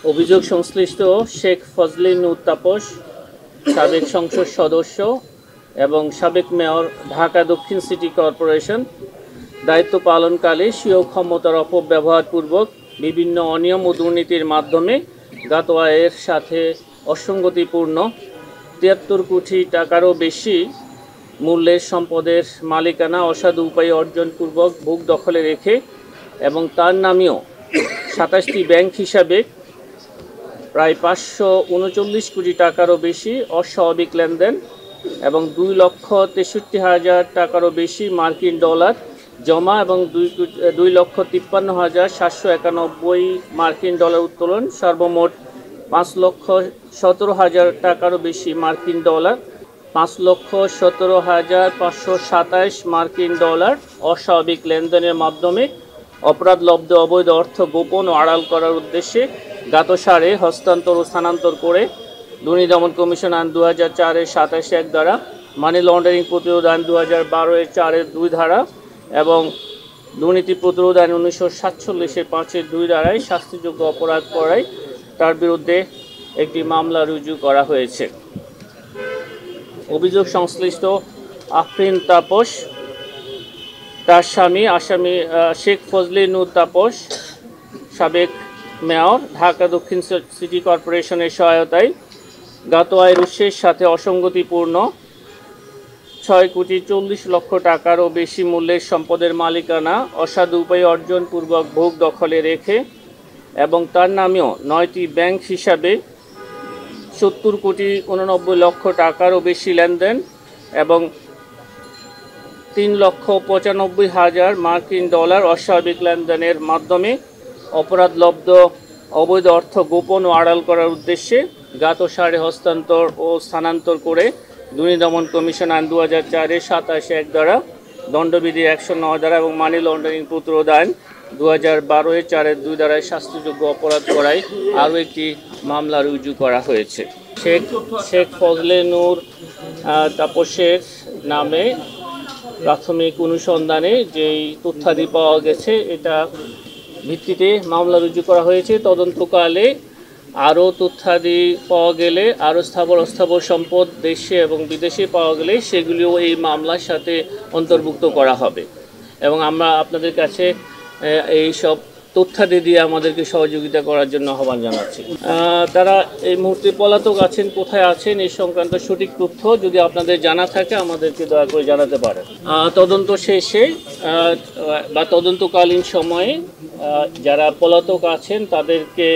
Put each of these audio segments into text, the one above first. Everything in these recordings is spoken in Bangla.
অভিযোগ সংশ্লিষ্ট শেখ ফজলে নূর তাপস, সাবেক সংসদ সদস্য এবং সাবেক মেয়র, ঢাকা দক্ষিণ সিটি কর্পোরেশন, দায়িত্ব পালনকালে স্বীয় ক্ষমতার অপব্যবহারপূর্বক বিভিন্ন অনিয়ম ও দুর্নীতির মাধ্যমে জ্ঞাত আয়ের সাথে অসঙ্গতিপূর্ণ ৭৩ কোটি টাকারও বেশি মূল্যের সম্পদের মালিকানা অসাধু উপায়ে অর্জনপূর্বক ভোগ দখলে রেখে এবং তার নামেও ২৭টি ব্যাংক হিসাবে প্রায় ৫৩৯ কোটি টাকারও বেশি অস্বাভাবিক লেনদেন এবং ২,৬৩,০০০ টাকারও বেশি মার্কিন ডলার জমা এবং ২,৫৩,৭৯১ মার্কিন ডলার উত্তোলন, সর্বমোট ৫,১৭,০০০ টাকারও বেশি মার্কিন ডলার, ৫,১৭,৫২৭ মার্কিন ডলার অস্বাভাবিক লেনদেনের মাধ্যমে অপরাধলব্ধ অবৈধ অর্থ গোপন ও আড়াল করার উদ্দেশ্যে জ্ঞাত সারে হস্তান্তর ও স্থানান্তর করে দুর্নীতি দমন কমিশন আইন ২০০৪-এর ২৭-১ ধারা, মানি লন্ডারিং প্রতিরোধ আইন ২০১২-এর ৪-এর ২ ধারা এবং দুর্নীতি প্রতিরোধ আইন ১৯৪৭-এর ৫-এর ২ ধারায় শাস্তিযোগ্য অপরাধ করায় তার বিরুদ্ধে একটি মামলা রুজু করা হয়েছে। অভিযোগ সংশ্লিষ্ট আফরিন তাপস, তার স্বামী আসামি শেখ ফজলে নূর তাপস, সাবেক মেয়র, ঢাকা দক্ষিণ সিটি কর্পোরেশনের সহায়তায় জ্ঞাত আয়ের উৎসের সাথে অসঙ্গতিপূর্ণ ৬,৪০,০০,০০০ টাকারও বেশি মূল্যের সম্পদের মালিকানা অসাধু উপায়ে অর্জনপূর্বক ভোগ দখলে রেখে এবং তার নামেও ৯টি ব্যাংক হিসাবে ৭০,৮৯,০০,০০০ টাকারও বেশি লেনদেন এবং ৩,৯৫,০০০ মার্কিন ডলার অস্বাভাবিক লেনদেনের মাধ্যমে অপরাধলব্ধ অবৈধ অর্থ গোপন ও আড়াল করার উদ্দেশ্যে জ্ঞাত সারে হস্তান্তর ও স্থানান্তর করে দুর্নীতি দমন কমিশন আইন ২০০৪-এর ২৭-১ ধারা, দণ্ডবিধি ১০৯ ধারা এবং মানি লন্ডারিং প্রতিরোধ আইন ২০১২-এর ৪-এর ২ ধারায় শাস্তিযোগ্য অপরাধ করায় আরও একটি মামলা রুজু করা হয়েছে। শেখ ফজলে নূর তাপসের নামে প্রাথমিক অনুসন্ধানে যেই তথ্যাদি পাওয়া গেছে এটা ভিত্তিতে মামলা রুজু করা হয়েছে। তদন্তকালে আরও তথ্যাদি পাওয়া গেলে, আরও স্থাবর অস্থাবর সম্পদ দেশে এবং বিদেশে পাওয়া গেলে সেগুলিও এই মামলার সাথে অন্তর্ভুক্ত করা হবে এবং আমরা আপনাদের কাছে এই সব তথ্যাদি দিয়ে আমাদেরকে সহযোগিতা করার জন্য আহ্বান জানাচ্ছি। তারা এই মুহূর্তে পলাতক আছেন, কোথায় আছেন এই সংক্রান্ত সঠিক তথ্য যদি আপনাদের জানা থাকে আমাদেরকে দয়া করে জানাতে পারেন। তদন্ত শেষে বা তদন্তকালীন সময়ে যারা পলাতক আছেন তাদেরকে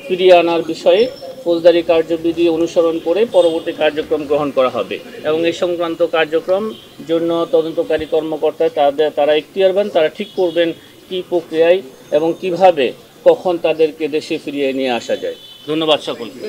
ফিরিয়ে আনার বিষয়ে ফৌজদারি কার্যবিধি অনুসরণ করে পরবর্তী কার্যক্রম গ্রহণ করা হবে এবং এই সংক্রান্ত কার্যক্রম জন্য তদন্তকারী কর্মকর্তা তারা ইখতিয়ারবান, তারা ঠিক করবেন কী প্রক্রিয়ায় এবং কিভাবে কখন তাদেরকে দেশে ফিরিয়ে নিয়ে আসা যায়। ধন্যবাদ সকলকে।